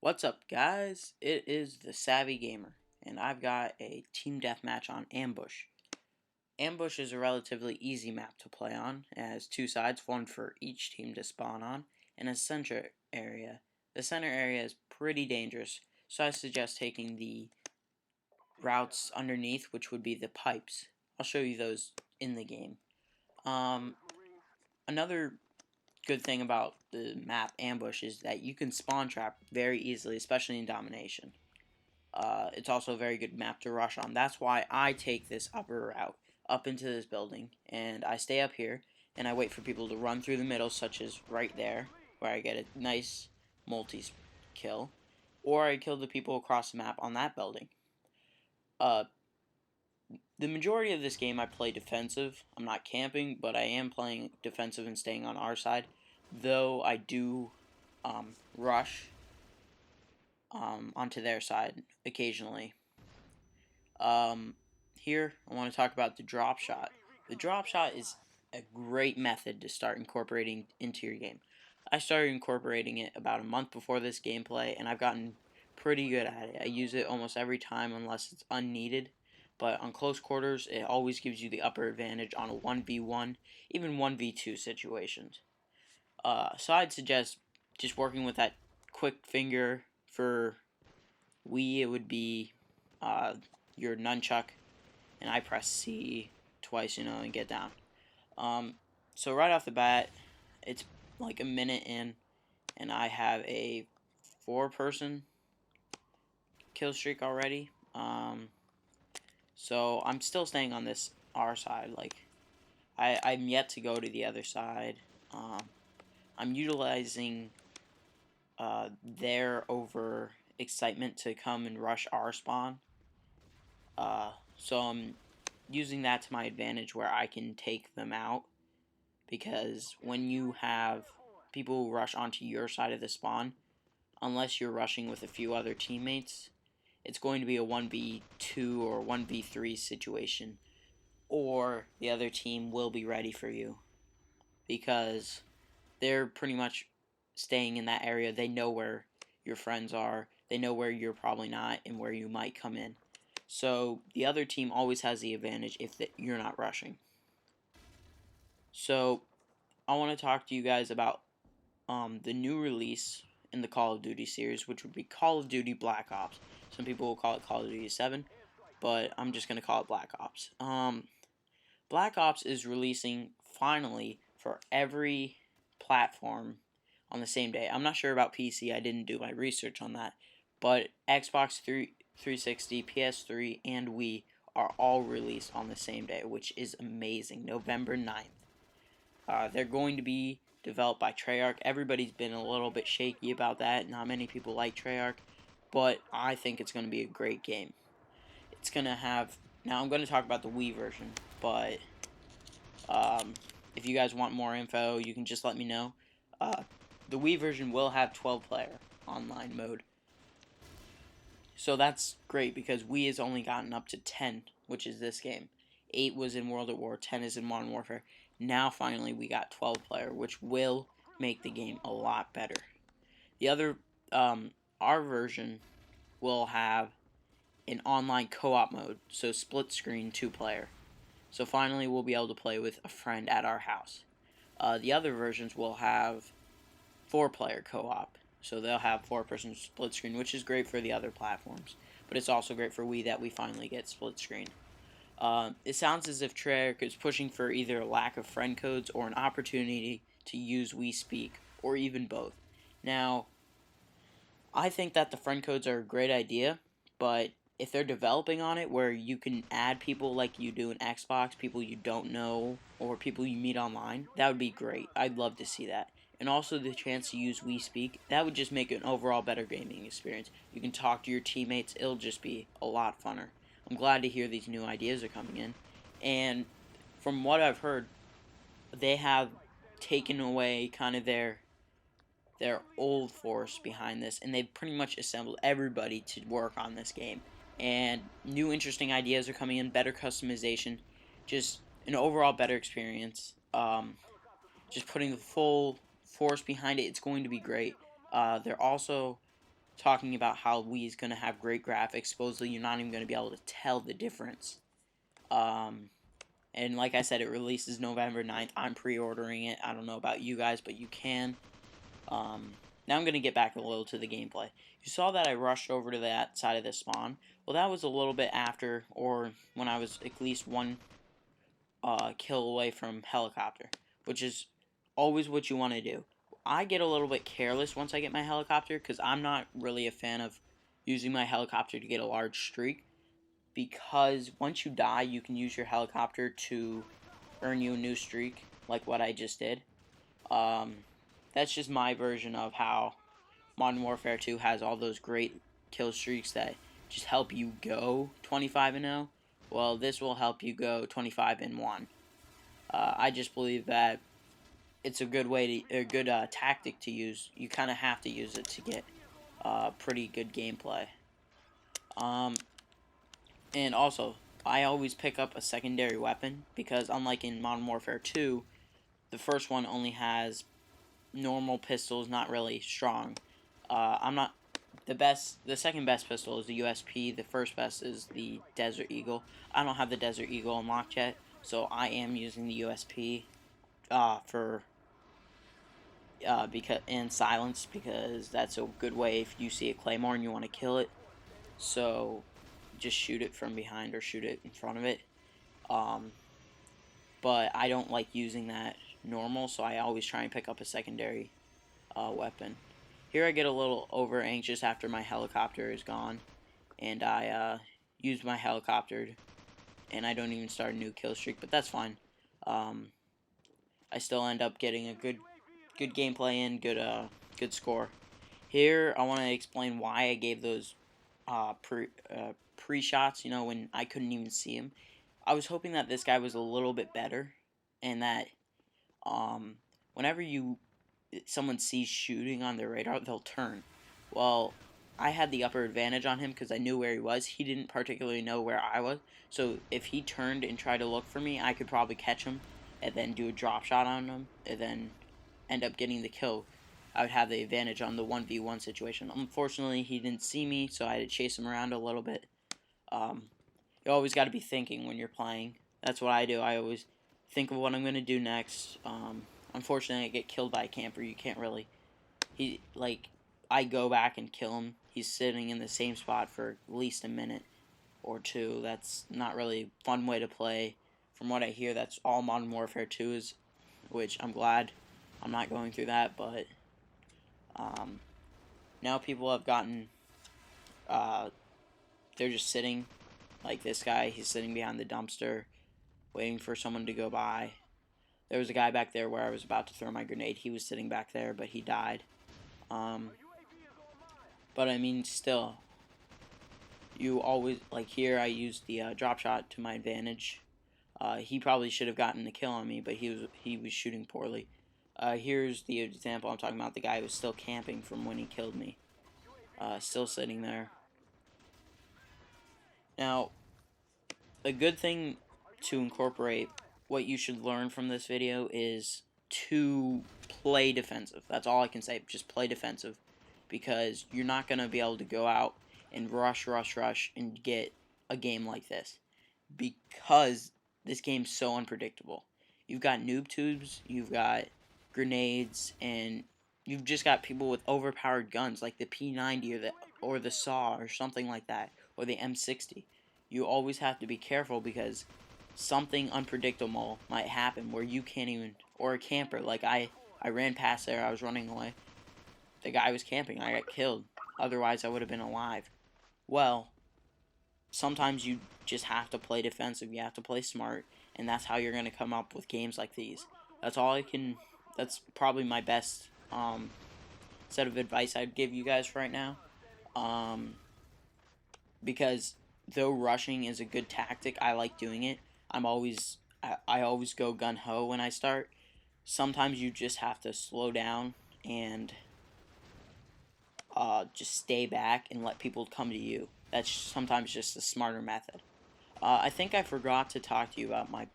What's up, guys? It is the Savvy Gamer, and I've got a team deathmatch on Ambush. Ambush is a relatively easy map to play on. It has two sides, one for each team to spawn on, and a center area. The center area is pretty dangerous, so I suggest taking the routes underneath, which would be the pipes. I'll show you those in the game. Another good thing about the map Ambush is that you can spawn trap very easily, especially in domination. It's also a very good map to rush on. That's why I take this upper route up into this building, and I stay up here, and I wait for people to run through the middle, such as right there, where I get a nice multi-kill, or I kill the people across the map on that building. The majority of this game I play defensive. I'm not camping, but I am playing defensive and staying on our side, though I do rush onto their side occasionally. Here, I want to talk about the drop shot. The drop shot is a great method to start incorporating into your game. I started incorporating it about a month before this gameplay, and I've gotten pretty good at it. I use it almost every time unless it's unneeded, but on close quarters, it always gives you the upper advantage on a 1v1, even 1v2 situations. So I'd suggest just working with that quick finger. For Wii, it would be your nunchuck, and I press C twice, and get down. So right off the bat, it's like a minute in, and I have a 4-person kill streak already. So I'm still staying on this R side. Like, I'm yet to go to the other side. I'm utilizing their over excitement to come and rush our spawn. So I'm using that to my advantage where I can take them out, because when you have people rush onto your side of the spawn, unless you're rushing with a few other teammates, it's going to be a 1v2 or 1v3 situation, or the other team will be ready for you, because they're pretty much staying in that area. They know where your friends are, they know where you're probably not, and where you might come in. So the other team always has the advantage if you're not rushing. So I want to talk to you guys about the new release in the Call of Duty series, which would be Call of Duty Black Ops. Some people will call it Call of Duty 7, but I'm just going to call it Black Ops. Black Ops is releasing finally for every platform on the same day. I'm not sure about PC. I didn't do my research on that. But Xbox 360, PS3, and Wii are all released on the same day, which is amazing. November 9th. They're going to be developed by Treyarch. Everybody's been a little bit shaky about that. Not many people like Treyarch, but I think it's going to be a great game. It's going to have... Now, I'm going to talk about the Wii version, but if you guys want more info, you can just let me know. The Wii version will have 12-player online mode. So that's great, because Wii has only gotten up to 10, which is this game. 8 was in World at War, 10 is in Modern Warfare. Now, finally, we got 12-player, which will make the game a lot better. The other, our version will have an online co-op mode, so split screen 2-player. So finally, we'll be able to play with a friend at our house. The other versions will have 4-player co-op. So they'll have 4-person split screen, which is great for the other platforms. But it's also great for Wii that we finally get split screen. It sounds as if Treyarch is pushing for either a lack of friend codes or an opportunity to use Wii Speak, or even both. Now, I think that the friend codes are a great idea, but if they're developing on it where you can add people like you do in Xbox, people you don't know, or people you meet online, that would be great. I'd love to see that. And also the chance to use Wii Speak, that would just make it an overall better gaming experience. You can talk to your teammates, it'll just be a lot funner. I'm glad to hear these new ideas are coming in. And from what I've heard, they have taken away kind of their old force behind this, and they've pretty much assembled everybody to work on this game. And new interesting ideas are coming in, better customization, just an overall better experience. Just putting the full force behind it, it's going to be great. They're also talking about how Wii is going to have great graphics. Supposedly, you're not even going to be able to tell the difference. And like I said, it releases November 9th. I'm pre-ordering it. I don't know about you guys, but you can. Now I'm going to get back a little to the gameplay. You saw that I rushed over to that side of the spawn. Well, that was a little bit after, or when I was at least one kill away from helicopter, which is always what you want to do. I get a little bit careless once I get my helicopter, because I'm not really a fan of using my helicopter to get a large streak, because once you die, you can use your helicopter to earn you a new streak, like what I just did. That's just my version of how Modern Warfare 2 has all those great kill streaks that just help you go 25-0. Well, this will help you go 25-1. I just believe that it's a good way to, a good tactic to use. You kind of have to use it to get pretty good gameplay. And also, I always pick up a secondary weapon, because unlike in Modern Warfare 2, the first one only has normal pistols, not really strong. I'm not the best. The second best pistol is the USP. The first best is the Desert Eagle. I don't have the Desert Eagle unlocked yet, so I am using the USP for because and silence, because that's a good way if you see a claymore and you want to kill it. So just shoot it from behind or shoot it in front of it. But I don't like using that normal, so I always try and pick up a secondary weapon. Here I get a little over anxious after my helicopter is gone, and I use my helicopter, and I don't even start a new kill streak, but that's fine. I still end up getting a good gameplay and good score. Here I want to explain why I gave those pre-shots, you know, when I couldn't even see him. I was hoping that this guy was a little bit better, and that whenever someone sees shooting on their radar, they'll turn. Well, I had the upper advantage on him because I knew where he was. He didn't particularly know where I was, so if he turned and tried to look for me, I could probably catch him and then do a drop shot on him and then end up getting the kill. I would have the advantage on the 1v1 situation. Unfortunately, he didn't see me, so I had to chase him around a little bit. You always got to be thinking when you're playing. That's what I do. I always think of what I'm going to do next. Unfortunately, I get killed by a camper. You can't really... I go back and kill him. He's sitting in the same spot for at least a minute or two. That's not really a fun way to play. From what I hear, that's all Modern Warfare 2 is, which I'm glad I'm not going through that, but now people have gotten, they're just sitting, like this guy, he's sitting behind the dumpster, waiting for someone to go by. There was a guy back there where I was about to throw my grenade. He was sitting back there, but he died. But I mean, still, you always, like here, I used the drop shot to my advantage. He probably should have gotten the kill on me, but he was shooting poorly. Here's the example I'm talking about. The guy was still camping from when he killed me. Still sitting there. Now, a good thing to incorporate, what you should learn from this video, is to play defensive. That's all I can say. Just play defensive. Because you're not going to be able to go out and rush and get a game like this. Because this game's so unpredictable. You've got noob tubes, you've got grenades, and you've just got people with overpowered guns like the P90 or the SAW or something like that, or the M60. You always have to be careful because something unpredictable might happen where you can't even, or a camper, like I ran past there, I was running away. The guy was camping, I got killed. Otherwise, I would have been alive. Well, sometimes you just have to play defensive, you have to play smart, and that's how you're going to come up with games like these. That's probably my best set of advice I'd give you guys right now. Because though rushing is a good tactic, I like doing it. I always go gun-ho when I start. Sometimes you just have to slow down and just stay back and let people come to you. That's sometimes just a smarter method. I think I forgot to talk to you about my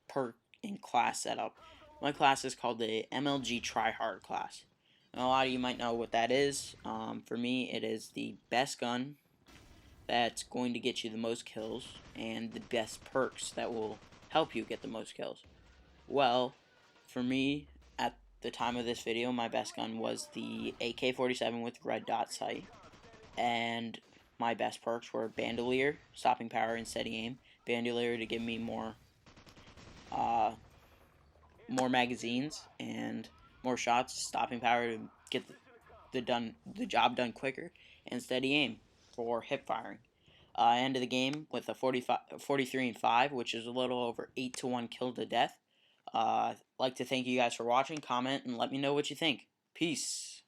perk and class setup. My class is called the MLG Tryhard class. And a lot of you might know what that is. For me, it is the best gun that's going to get you the most kills, and the best perks that will help you get the most kills. Well, for me, at the time of this video, my best gun was the AK-47 with red dot sight, and my best perks were Bandolier, stopping power and steady aim, Bandolier to give me uh, more magazines and more shots, stopping power to get the job done quicker, and steady aim for hip firing. I ended the game with a 43 and 5, which is a little over 8 to 1 kill to death. Like to thank you guys for watching, comment, and let me know what you think. Peace.